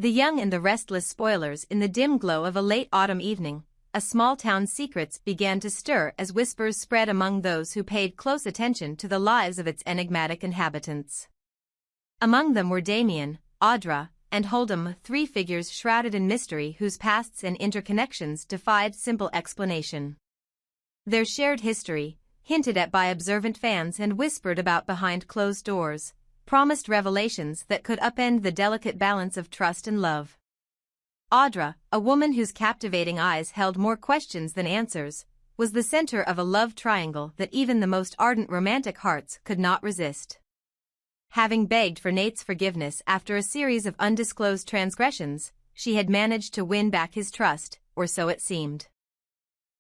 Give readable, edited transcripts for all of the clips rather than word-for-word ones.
The young and the restless spoilers. In the dim glow of a late autumn evening, a small town's secrets began to stir as whispers spread among those who paid close attention to the lives of its enigmatic inhabitants. Among them were Damian, Audra, and Hold'em, three figures shrouded in mystery whose pasts and interconnections defied simple explanation. Their shared history, hinted at by observant fans and whispered about behind closed doors, promised revelations that could upend the delicate balance of trust and love. Audra, a woman whose captivating eyes held more questions than answers, was the center of a love triangle that even the most ardent romantic hearts could not resist. Having begged for Nate's forgiveness after a series of undisclosed transgressions, she had managed to win back his trust, or so it seemed.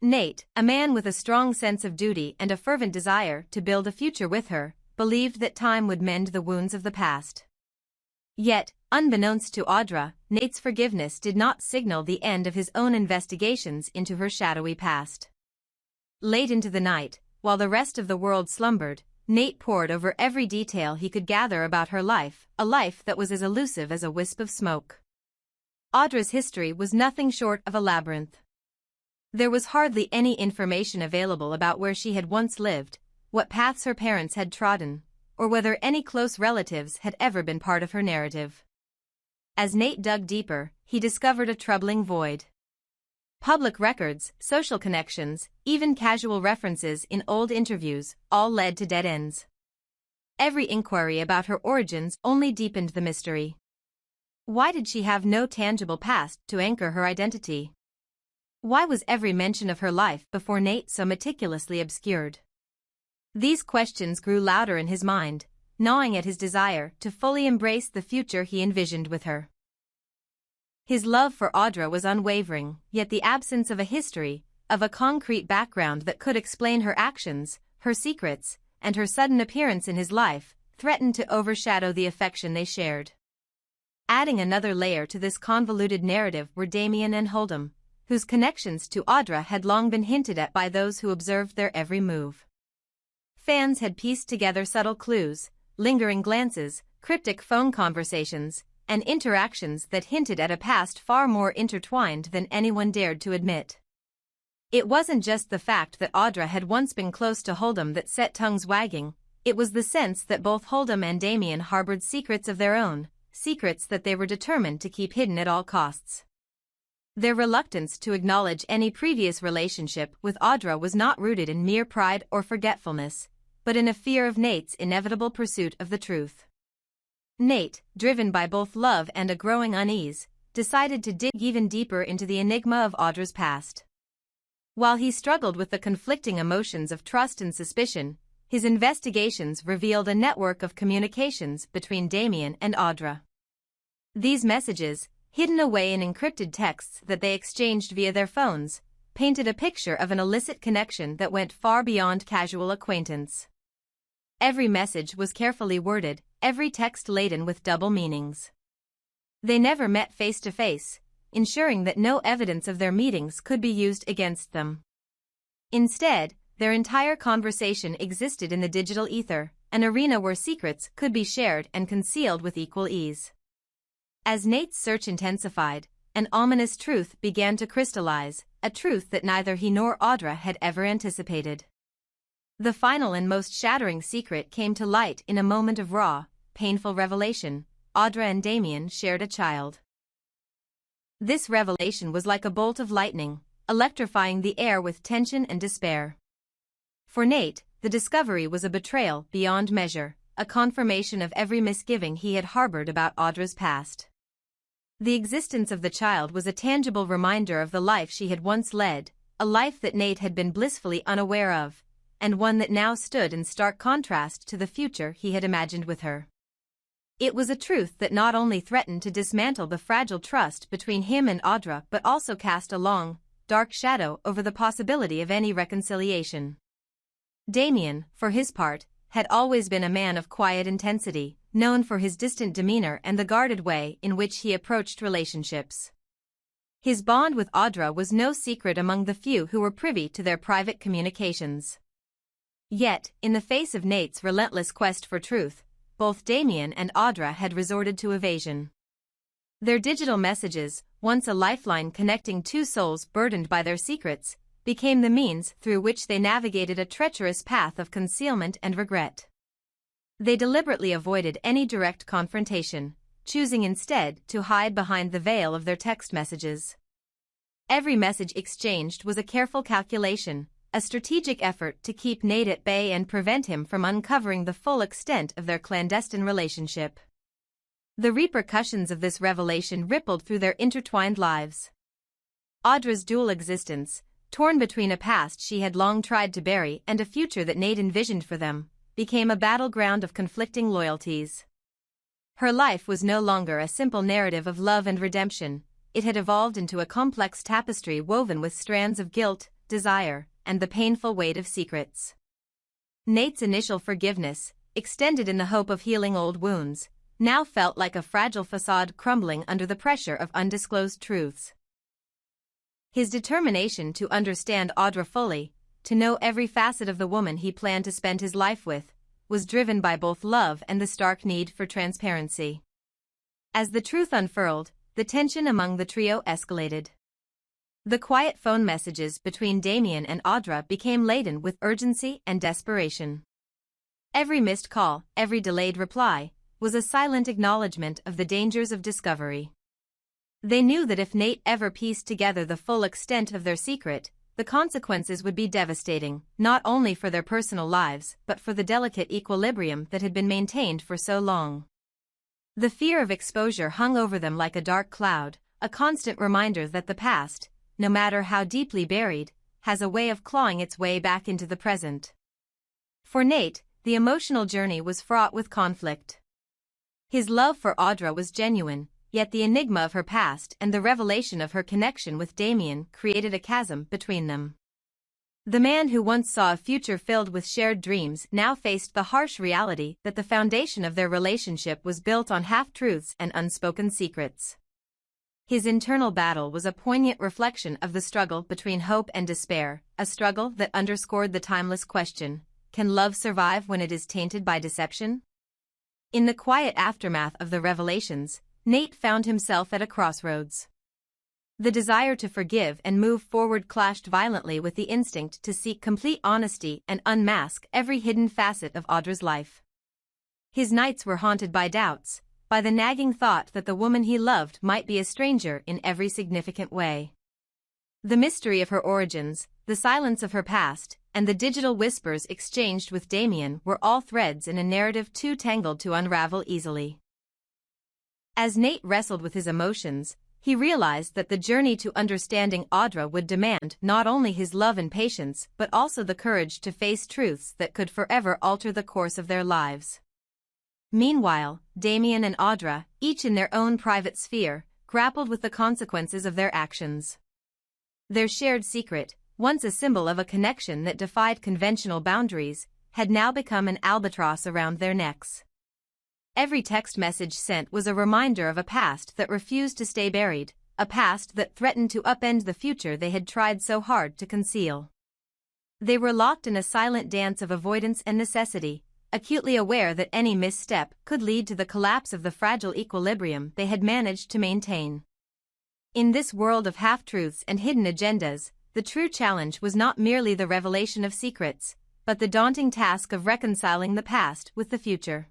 Nate, a man with a strong sense of duty and a fervent desire to build a future with her, believed that time would mend the wounds of the past. Yet, unbeknownst to Audra, Nate's forgiveness did not signal the end of his own investigations into her shadowy past. Late into the night, while the rest of the world slumbered, Nate pored over every detail he could gather about her life, a life that was as elusive as a wisp of smoke. Audra's history was nothing short of a labyrinth. There was hardly any information available about where she had once lived, what paths her parents had trodden, or whether any close relatives had ever been part of her narrative. As Nate dug deeper, he discovered a troubling void. Public records, social connections, even casual references in old interviews, all led to dead ends. Every inquiry about her origins only deepened the mystery. Why did she have no tangible past to anchor her identity? Why was every mention of her life before Nate so meticulously obscured? These questions grew louder in his mind, gnawing at his desire to fully embrace the future he envisioned with her. His love for Audra was unwavering, yet the absence of a history, of a concrete background that could explain her actions, her secrets, and her sudden appearance in his life, threatened to overshadow the affection they shared. Adding another layer to this convoluted narrative were Damian and Hold'em, whose connections to Audra had long been hinted at by those who observed their every move. Fans had pieced together subtle clues, lingering glances, cryptic phone conversations, and interactions that hinted at a past far more intertwined than anyone dared to admit. It wasn't just the fact that Audra had once been close to Hold'em that set tongues wagging, it was the sense that both Hold'em and Damian harbored secrets of their own, secrets that they were determined to keep hidden at all costs. Their reluctance to acknowledge any previous relationship with Audra was not rooted in mere pride or forgetfulness, but in a fear of Nate's inevitable pursuit of the truth. Nate, driven by both love and a growing unease, decided to dig even deeper into the enigma of Audra's past. While he struggled with the conflicting emotions of trust and suspicion, his investigations revealed a network of communications between Damian and Audra. These messages, hidden away in encrypted texts that they exchanged via their phones, painted a picture of an illicit connection that went far beyond casual acquaintance. Every message was carefully worded, every text laden with double meanings. They never met face to face, ensuring that no evidence of their meetings could be used against them. Instead, their entire conversation existed in the digital ether, an arena where secrets could be shared and concealed with equal ease. As Nate's search intensified, an ominous truth began to crystallize, a truth that neither he nor Audra had ever anticipated. The final and most shattering secret came to light in a moment of raw, painful revelation. Audra and Damian shared a child. This revelation was like a bolt of lightning, electrifying the air with tension and despair. For Nate, the discovery was a betrayal beyond measure, a confirmation of every misgiving he had harbored about Audra's past. The existence of the child was a tangible reminder of the life she had once led, a life that Nate had been blissfully unaware of, and one that now stood in stark contrast to the future he had imagined with her. It was a truth that not only threatened to dismantle the fragile trust between him and Audra but also cast a long, dark shadow over the possibility of any reconciliation. Damian, for his part, had always been a man of quiet intensity, known for his distant demeanor and the guarded way in which he approached relationships. His bond with Audra was no secret among the few who were privy to their private communications. Yet, in the face of Nate's relentless quest for truth, both Damian and Audra had resorted to evasion. Their digital messages, once a lifeline connecting two souls burdened by their secrets, became the means through which they navigated a treacherous path of concealment and regret. They deliberately avoided any direct confrontation, choosing instead to hide behind the veil of their text messages. Every message exchanged was a careful calculation, a strategic effort to keep Nate at bay and prevent him from uncovering the full extent of their clandestine relationship. The repercussions of this revelation rippled through their intertwined lives. Audra's dual existence, torn between a past she had long tried to bury and a future that Nate envisioned for them, became a battleground of conflicting loyalties. Her life was no longer a simple narrative of love and redemption. It had evolved into a complex tapestry woven with strands of guilt, desire, and the painful weight of secrets. Nate's initial forgiveness, extended in the hope of healing old wounds, now felt like a fragile facade crumbling under the pressure of undisclosed truths. His determination to understand Audra fully, to know every facet of the woman he planned to spend his life with, was driven by both love and the stark need for transparency. As the truth unfurled, the tension among the trio escalated. The quiet phone messages between Damian and Audra became laden with urgency and desperation. Every missed call, every delayed reply, was a silent acknowledgement of the dangers of discovery. They knew that if Nate ever pieced together the full extent of their secret, the consequences would be devastating, not only for their personal lives but for the delicate equilibrium that had been maintained for so long. The fear of exposure hung over them like a dark cloud, a constant reminder that the past, no matter how deeply buried, has a way of clawing its way back into the present. For Nate, the emotional journey was fraught with conflict. His love for Audra was genuine, yet the enigma of her past and the revelation of her connection with Damian created a chasm between them. The man who once saw a future filled with shared dreams now faced the harsh reality that the foundation of their relationship was built on half-truths and unspoken secrets. His internal battle was a poignant reflection of the struggle between hope and despair, a struggle that underscored the timeless question, can love survive when it is tainted by deception? In the quiet aftermath of the revelations, Nate found himself at a crossroads. The desire to forgive and move forward clashed violently with the instinct to seek complete honesty and unmask every hidden facet of Audra's life. His nights were haunted by doubts, by the nagging thought that the woman he loved might be a stranger in every significant way. The mystery of her origins, the silence of her past, and the digital whispers exchanged with Damian were all threads in a narrative too tangled to unravel easily. As Nate wrestled with his emotions, he realized that the journey to understanding Audra would demand not only his love and patience but also the courage to face truths that could forever alter the course of their lives. Meanwhile, Damian and Audra, each in their own private sphere, grappled with the consequences of their actions. Their shared secret, once a symbol of a connection that defied conventional boundaries, had now become an albatross around their necks. Every text message sent was a reminder of a past that refused to stay buried, a past that threatened to upend the future they had tried so hard to conceal. They were locked in a silent dance of avoidance and necessity, acutely aware that any misstep could lead to the collapse of the fragile equilibrium they had managed to maintain. In this world of half-truths and hidden agendas, the true challenge was not merely the revelation of secrets, but the daunting task of reconciling the past with the future.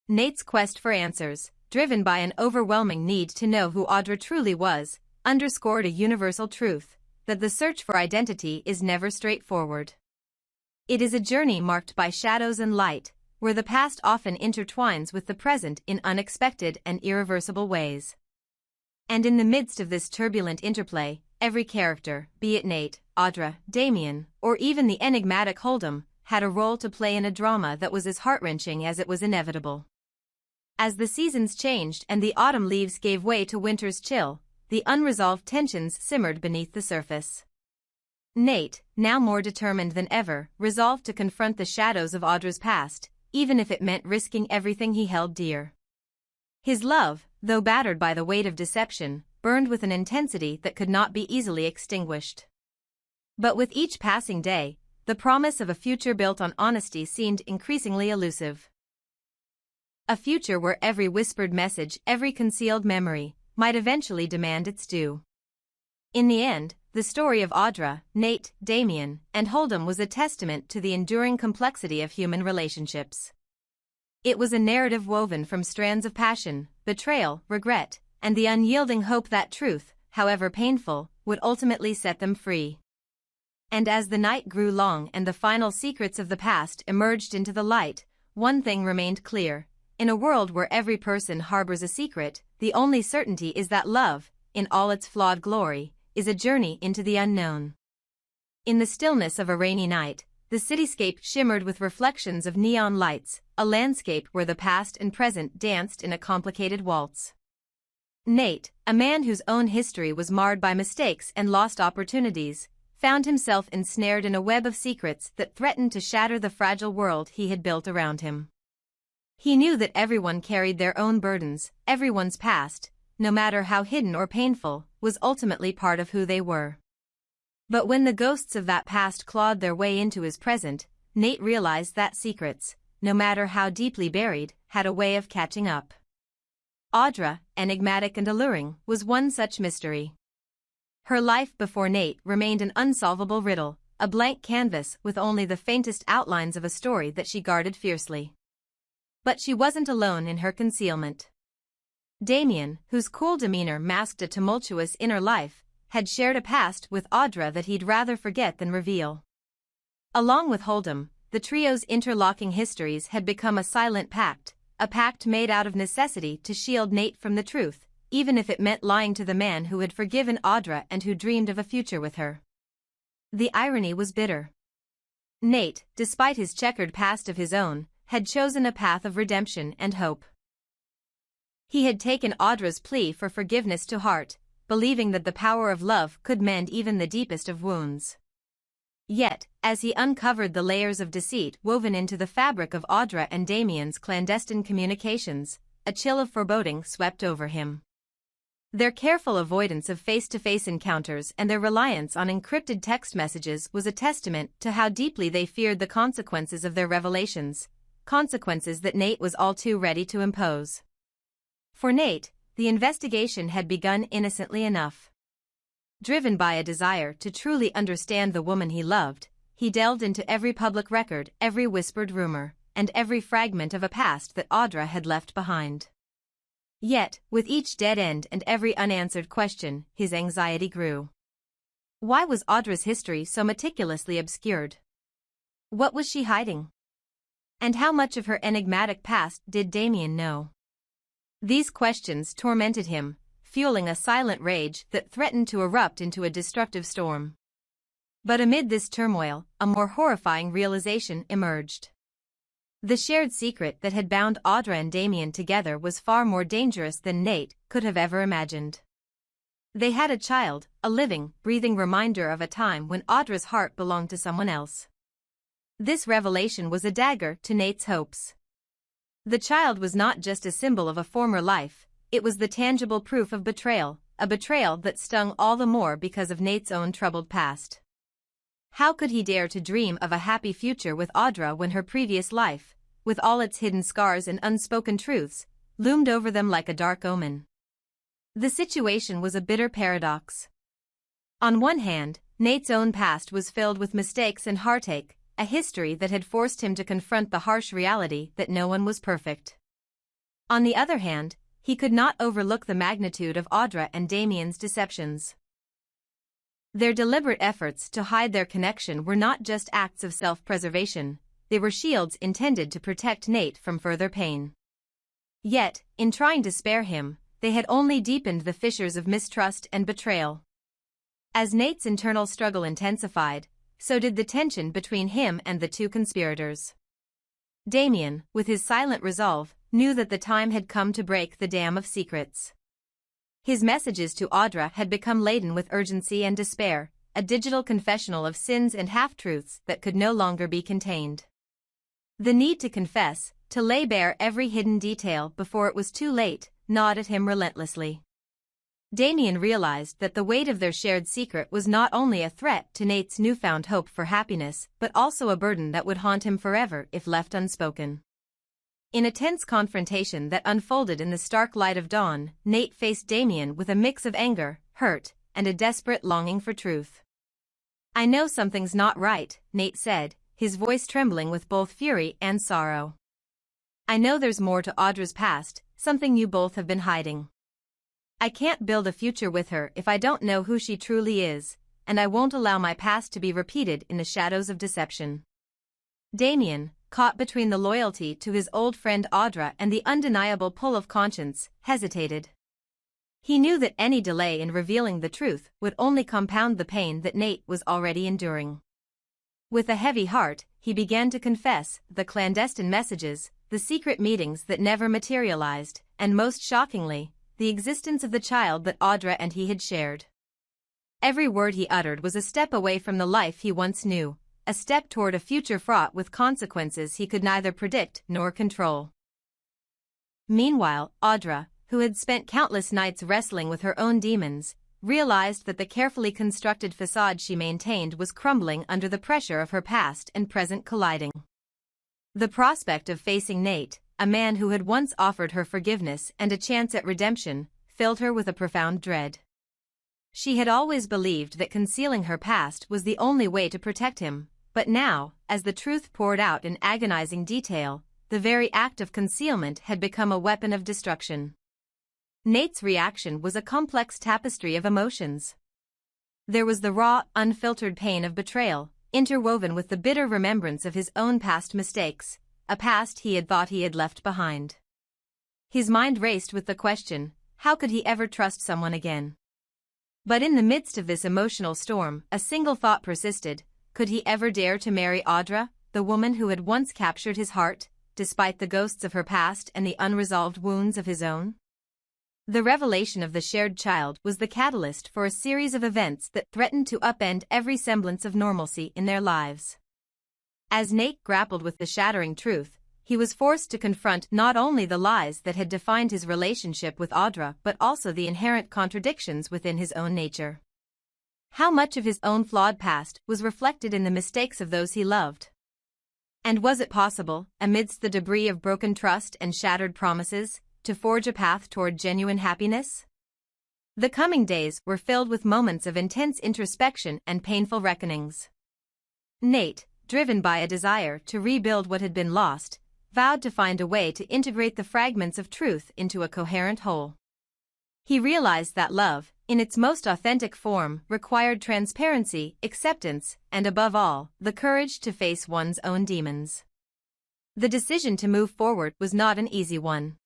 Nate's quest for answers, driven by an overwhelming need to know who Audra truly was, underscored a universal truth, that the search for identity is never straightforward. It is a journey marked by shadows and light, where the past often intertwines with the present in unexpected and irreversible ways. And in the midst of this turbulent interplay, every character, be it Nate, Audra, Damian, or even the enigmatic Hold'em, had a role to play in a drama that was as heart-wrenching as it was inevitable. As the seasons changed and the autumn leaves gave way to winter's chill, the unresolved tensions simmered beneath the surface. Nate, now more determined than ever, resolved to confront the shadows of Audra's past, even if it meant risking everything he held dear. His love, though battered by the weight of deception, burned with an intensity that could not be easily extinguished. But with each passing day, the promise of a future built on honesty seemed increasingly elusive. A future where every whispered message, every concealed memory, might eventually demand its due. In the end, the story of Audra, Nate, Damian, and Hold'em was a testament to the enduring complexity of human relationships. It was a narrative woven from strands of passion, betrayal, regret, and the unyielding hope that truth, however painful, would ultimately set them free. And as the night grew long and the final secrets of the past emerged into the light, one thing remained clear. In a world where every person harbors a secret, the only certainty is that love, in all its flawed glory, is a journey into the unknown. In the stillness of a rainy night, the cityscape shimmered with reflections of neon lights, a landscape where the past and present danced in a complicated waltz. Nate, a man whose own history was marred by mistakes and lost opportunities, found himself ensnared in a web of secrets that threatened to shatter the fragile world he had built around him. He knew that everyone carried their own burdens, everyone's past, no matter how hidden or painful, was ultimately part of who they were. But when the ghosts of that past clawed their way into his present, Nate realized that secrets, no matter how deeply buried, had a way of catching up. Audra, enigmatic and alluring, was one such mystery. Her life before Nate remained an unsolvable riddle, a blank canvas with only the faintest outlines of a story that she guarded fiercely. But she wasn't alone in her concealment. Damian, whose cool demeanor masked a tumultuous inner life, had shared a past with Audra that he'd rather forget than reveal. Along with Hold'em, the trio's interlocking histories had become a silent pact, a pact made out of necessity to shield Nate from the truth, even if it meant lying to the man who had forgiven Audra and who dreamed of a future with her. The irony was bitter. Nate, despite his checkered past of his own, had chosen a path of redemption and hope. He had taken Audra's plea for forgiveness to heart, believing that the power of love could mend even the deepest of wounds. Yet, as he uncovered the layers of deceit woven into the fabric of Audra and Damian's clandestine communications, a chill of foreboding swept over him. Their careful avoidance of face-to-face encounters and their reliance on encrypted text messages was a testament to how deeply they feared the consequences of their revelations, consequences that Nate was all too ready to impose. For Nate, the investigation had begun innocently enough. Driven by a desire to truly understand the woman he loved, he delved into every public record, every whispered rumor, and every fragment of a past that Audra had left behind. Yet, with each dead end and every unanswered question, his anxiety grew. Why was Audra's history so meticulously obscured? What was she hiding? And how much of her enigmatic past did Damian know? These questions tormented him, fueling a silent rage that threatened to erupt into a destructive storm. But amid this turmoil, a more horrifying realization emerged. The shared secret that had bound Audra and Damian together was far more dangerous than Nate could have ever imagined. They had a child, a living, breathing reminder of a time when Audra's heart belonged to someone else. This revelation was a dagger to Nate's hopes. The child was not just a symbol of a former life, it was the tangible proof of betrayal, a betrayal that stung all the more because of Nate's own troubled past. How could he dare to dream of a happy future with Audra when her previous life, with all its hidden scars and unspoken truths, loomed over them like a dark omen? The situation was a bitter paradox. On one hand, Nate's own past was filled with mistakes and heartache, a history that had forced him to confront the harsh reality that no one was perfect. On the other hand, he could not overlook the magnitude of Audra and Damian's deceptions. Their deliberate efforts to hide their connection were not just acts of self-preservation, they were shields intended to protect Nate from further pain. Yet, in trying to spare him, they had only deepened the fissures of mistrust and betrayal. As Nate's internal struggle intensified, so did the tension between him and the two conspirators. Damian, with his silent resolve, knew that the time had come to break the dam of secrets. His messages to Audra had become laden with urgency and despair, a digital confessional of sins and half-truths that could no longer be contained. The need to confess, to lay bare every hidden detail before it was too late, gnawed at him relentlessly. Damian realized that the weight of their shared secret was not only a threat to Nate's newfound hope for happiness, but also a burden that would haunt him forever if left unspoken. In a tense confrontation that unfolded in the stark light of dawn, Nate faced Damian with a mix of anger, hurt, and a desperate longing for truth. "I know something's not right," Nate said, his voice trembling with both fury and sorrow. "I know there's more to Audra's past, something you both have been hiding. I can't build a future with her if I don't know who she truly is, and I won't allow my past to be repeated in the shadows of deception." Damian, caught between the loyalty to his old friend Audra and the undeniable pull of conscience, hesitated. He knew that any delay in revealing the truth would only compound the pain that Nate was already enduring. With a heavy heart, he began to confess the clandestine messages, the secret meetings that never materialized, and most shockingly, the existence of the child that Audra and he had shared. Every word he uttered was a step away from the life he once knew, a step toward a future fraught with consequences he could neither predict nor control. Meanwhile, Audra, who had spent countless nights wrestling with her own demons, realized that the carefully constructed facade she maintained was crumbling under the pressure of her past and present colliding. The prospect of facing Nate, a man who had once offered her forgiveness and a chance at redemption, filled her with a profound dread. She had always believed that concealing her past was the only way to protect him, but now, as the truth poured out in agonizing detail, the very act of concealment had become a weapon of destruction. Nate's reaction was a complex tapestry of emotions. There was the raw, unfiltered pain of betrayal, interwoven with the bitter remembrance of his own past mistakes, a past he had thought he had left behind. His mind raced with the question, how could he ever trust someone again? But in the midst of this emotional storm, a single thought persisted: could he ever dare to marry Audra, the woman who had once captured his heart, despite the ghosts of her past and the unresolved wounds of his own? The revelation of the shared child was the catalyst for a series of events that threatened to upend every semblance of normalcy in their lives. As Nate grappled with the shattering truth, he was forced to confront not only the lies that had defined his relationship with Audra but also the inherent contradictions within his own nature. How much of his own flawed past was reflected in the mistakes of those he loved? And was it possible, amidst the debris of broken trust and shattered promises, to forge a path toward genuine happiness? The coming days were filled with moments of intense introspection and painful reckonings. Nate, driven by a desire to rebuild what had been lost, vowed to find a way to integrate the fragments of truth into a coherent whole. He realized that love, in its most authentic form, required transparency, acceptance, and above all, the courage to face one's own demons. The decision to move forward was not an easy one.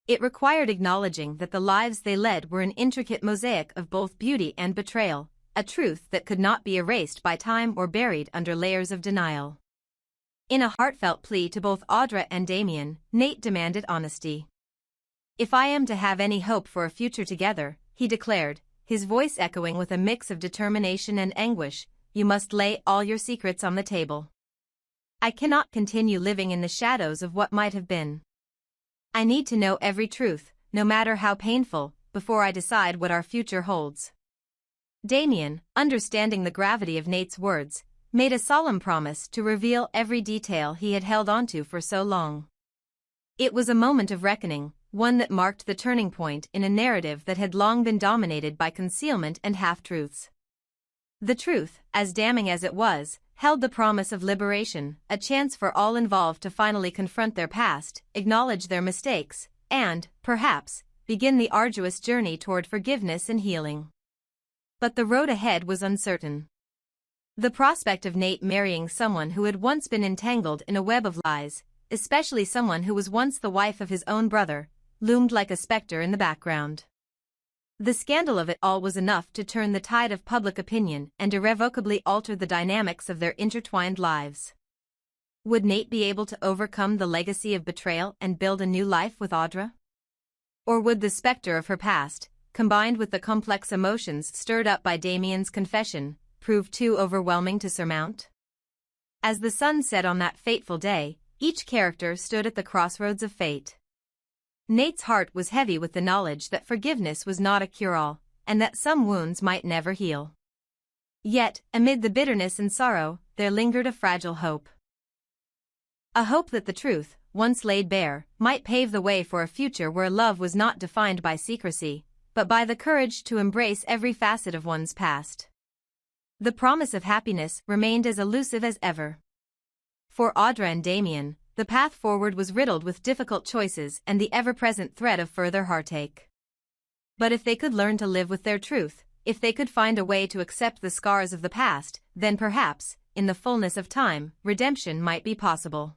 It required acknowledging that the lives they led were an intricate mosaic of both beauty and betrayal, a truth that could not be erased by time or buried under layers of denial. In a heartfelt plea to both Audra and Damian, Nate demanded honesty. "If I am to have any hope for a future together," he declared, his voice echoing with a mix of determination and anguish, "you must lay all your secrets on the table. I cannot continue living in the shadows of what might have been. I need to know every truth, no matter how painful, before I decide what our future holds." Damian, understanding the gravity of Nate's words, made a solemn promise to reveal every detail he had held onto for so long. It was a moment of reckoning, one that marked the turning point in a narrative that had long been dominated by concealment and half-truths. The truth, as damning as it was, held the promise of liberation, a chance for all involved to finally confront their past, acknowledge their mistakes, and, perhaps, begin the arduous journey toward forgiveness and healing. But the road ahead was uncertain. The prospect of Nate marrying someone who had once been entangled in a web of lies, especially someone who was once the wife of his own brother, loomed like a specter in the background. The scandal of it all was enough to turn the tide of public opinion and irrevocably alter the dynamics of their intertwined lives. Would Nate be able to overcome the legacy of betrayal and build a new life with Audra? Or would the specter of her past, combined with the complex emotions stirred up by Damian's confession, prove too overwhelming to surmount? As the sun set on that fateful day, each character stood at the crossroads of fate. Nate's heart was heavy with the knowledge that forgiveness was not a cure-all, and that some wounds might never heal. Yet, amid the bitterness and sorrow, there lingered a fragile hope. A hope that the truth, once laid bare, might pave the way for a future where love was not defined by secrecy, but by the courage to embrace every facet of one's past. The promise of happiness remained as elusive as ever. For Audra and Damian, the path forward was riddled with difficult choices and the ever-present threat of further heartache. But if they could learn to live with their truth, if they could find a way to accept the scars of the past, then perhaps, in the fullness of time, redemption might be possible.